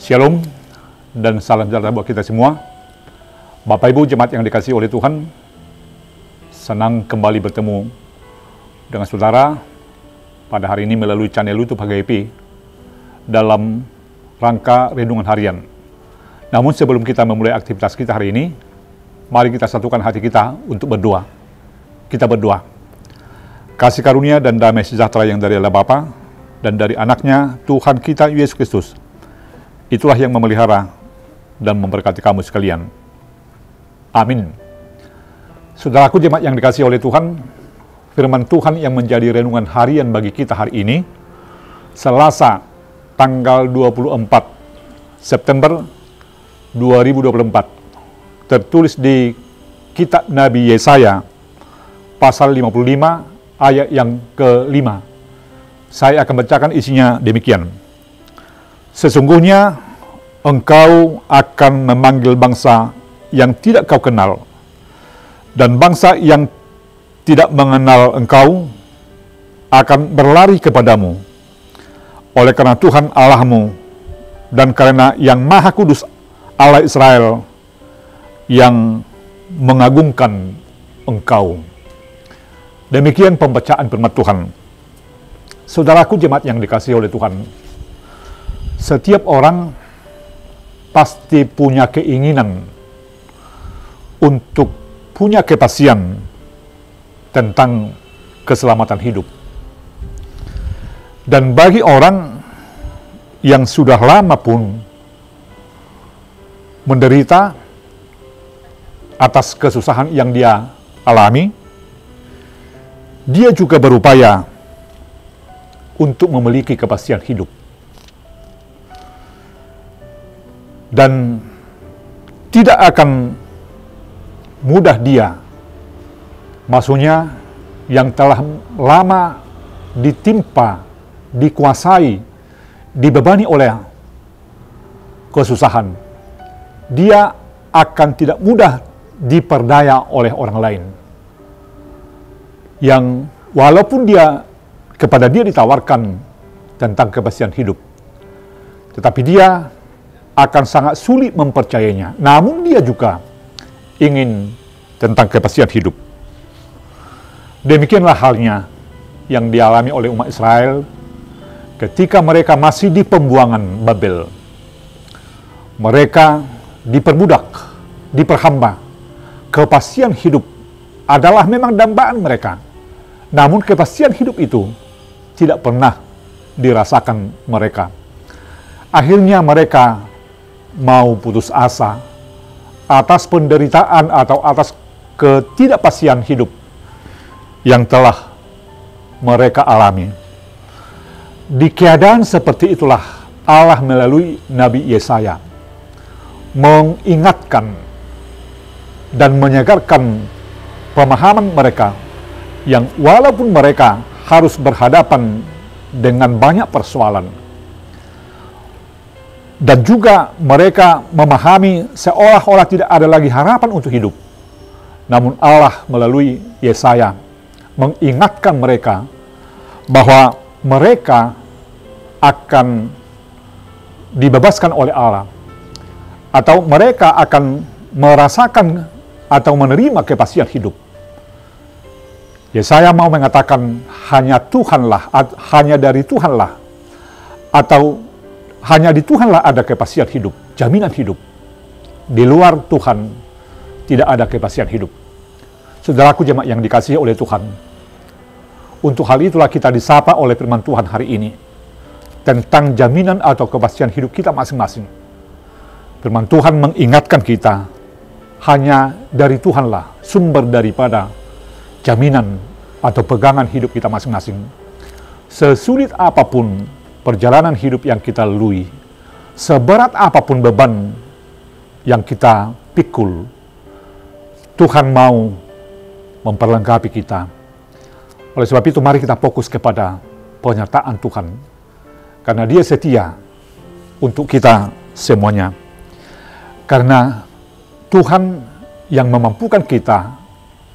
Shalom dan salam sejahtera buat kita semua. Bapak Ibu jemaat yang dikasihi oleh Tuhan, senang kembali bertemu dengan saudara pada hari ini melalui channel YouTube HGIP dalam rangka renungan harian. Namun sebelum kita memulai aktivitas kita hari ini, mari kita satukan hati kita untuk berdoa. Kita berdoa. Kasih karunia dan damai sejahtera yang dari Allah Bapa dan dari anaknya Tuhan kita Yesus Kristus, itulah yang memelihara dan memberkati kamu sekalian. Amin. Saudaraku jemaat yang dikasihi oleh Tuhan, firman Tuhan yang menjadi renungan harian bagi kita hari ini, Selasa, tanggal 24 September 2024, tertulis di kitab Nabi Yesaya, pasal 55, ayat yang ke-5. Saya akan bacakan isinya demikian. Sesungguhnya engkau akan memanggil bangsa yang tidak kau kenal, dan bangsa yang tidak mengenal engkau akan berlari kepadamu. Oleh karena Tuhan Allahmu dan karena yang Maha Kudus Allah Israel yang mengagungkan engkau. Demikian pembacaan firman Tuhan. Saudaraku jemaat yang dikasihi oleh Tuhan, setiap orang pasti punya keinginan untuk punya kepastian tentang keselamatan hidup. Dan bagi orang yang sudah lama pun menderita atas kesusahan yang dia alami, dia juga berupaya untuk memiliki kepastian hidup. Dan tidak akan mudah dia, maksudnya yang telah lama ditimpa, dikuasai, dibebani oleh kesusahan, dia akan tidak mudah diperdaya oleh orang lain. Yang walaupun kepada dia ditawarkan tentang kepastian hidup, tetapi dia akan sangat sulit mempercayainya. Namun dia juga ingin tentang kepastian hidup. Demikianlah halnya yang dialami oleh umat Israel ketika mereka masih di pembuangan Babel. Mereka diperbudak, diperhamba. Kepastian hidup adalah memang dambaan mereka. Namun kepastian hidup itu tidak pernah dirasakan mereka. Akhirnya mereka mau putus asa atas penderitaan atau atas ketidakpastian hidup yang telah mereka alami. Di keadaan seperti itulah Allah melalui Nabi Yesaya mengingatkan dan menyegarkan pemahaman mereka yang walaupun mereka harus berhadapan dengan banyak persoalan. Dan juga mereka memahami seolah-olah tidak ada lagi harapan untuk hidup. Namun Allah melalui Yesaya mengingatkan mereka bahwa mereka akan dibebaskan oleh Allah, atau mereka akan merasakan atau menerima kepastian hidup. Yesaya mau mengatakan hanya Tuhanlah, hanya dari Tuhanlah, atau hanya di Tuhanlah ada kepastian hidup, jaminan hidup. Di luar Tuhan tidak ada kepastian hidup. Saudaraku jemaat yang dikasihi oleh Tuhan, untuk hal itulah kita disapa oleh firman Tuhan hari ini tentang jaminan atau kepastian hidup kita masing-masing. Firman Tuhan mengingatkan kita, hanya dari Tuhanlah sumber daripada jaminan atau pegangan hidup kita masing-masing. Sesulit apapun perjalanan hidup yang kita lalui, seberat apapun beban yang kita pikul, Tuhan mau memperlengkapi kita. Oleh sebab itu mari kita fokus kepada penyertaan Tuhan, karena Dia setia untuk kita semuanya. Karena Tuhan yang memampukan kita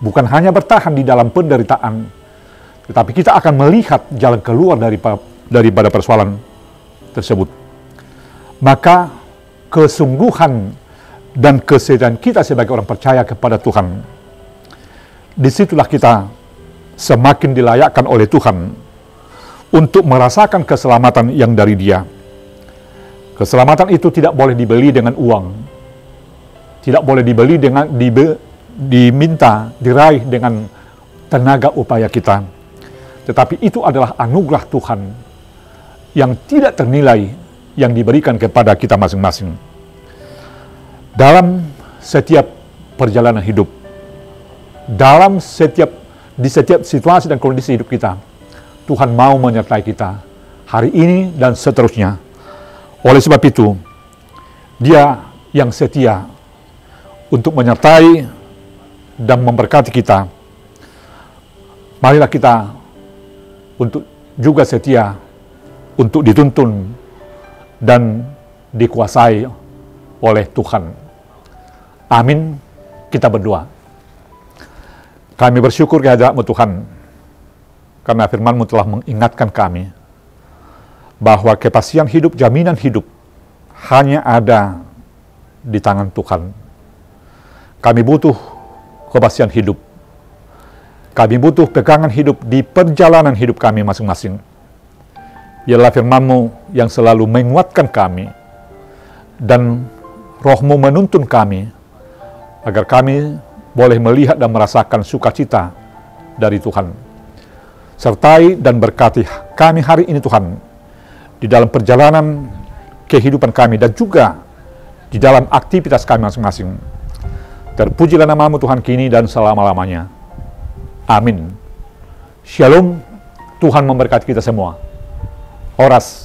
bukan hanya bertahan di dalam penderitaan, tetapi kita akan melihat jalan keluar daripada persoalan tersebut. Maka kesungguhan dan kesetiaan kita sebagai orang percaya kepada Tuhan, disitulah kita semakin dilayakkan oleh Tuhan untuk merasakan keselamatan yang dari Dia. Keselamatan itu tidak boleh dibeli dengan uang, tidak boleh dibeli dengan diminta, diraih dengan tenaga upaya kita. Tetapi itu adalah anugerah Tuhan yang tidak ternilai yang diberikan kepada kita masing-masing. Dalam setiap perjalanan hidup, di setiap situasi dan kondisi hidup kita, Tuhan mau menyertai kita hari ini dan seterusnya. Oleh sebab itu, Dia yang setia untuk menyertai dan memberkati kita. Marilah kita untuk juga setia untuk dituntun dan dikuasai oleh Tuhan. Amin. Kita berdoa. Kami bersyukur kehadirat-Mu Tuhan, karena firman-Mu telah mengingatkan kami bahwa kepastian hidup, jaminan hidup hanya ada di tangan Tuhan. Kami butuh kepastian hidup. Kami butuh pegangan hidup di perjalanan hidup kami masing-masing. Ialah firman-Mu yang selalu menguatkan kami, dan Roh-Mu menuntun kami agar kami boleh melihat dan merasakan sukacita dari Tuhan. Sertai dan berkati kami hari ini Tuhan, di dalam perjalanan kehidupan kami dan juga di dalam aktivitas kami masing-masing. Terpujilah nama-Mu Tuhan kini dan selama-lamanya. Amin. Shalom. Tuhan memberkati kita semua. Oras.